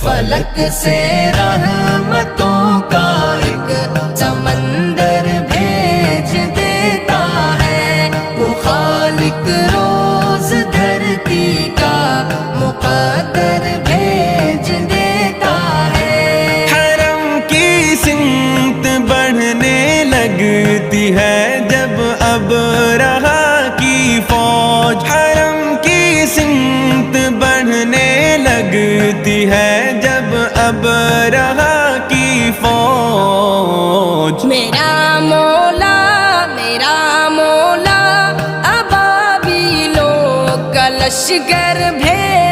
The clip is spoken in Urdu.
فلک سے رحمتوں کا ایک سمندر بھیج دیتا ہے، وہ خالق روز دھرتی کا مقدر بھیج دیتا ہے۔ حرم کی سمت بڑھنے لگتی ہے جب ابرہہ کی فوج، حرم کی سمت بڑھنے لگتی ہے جب ابرہہ کی فوج۔ میرا مولا ابابیلوں کا لشکر بھیج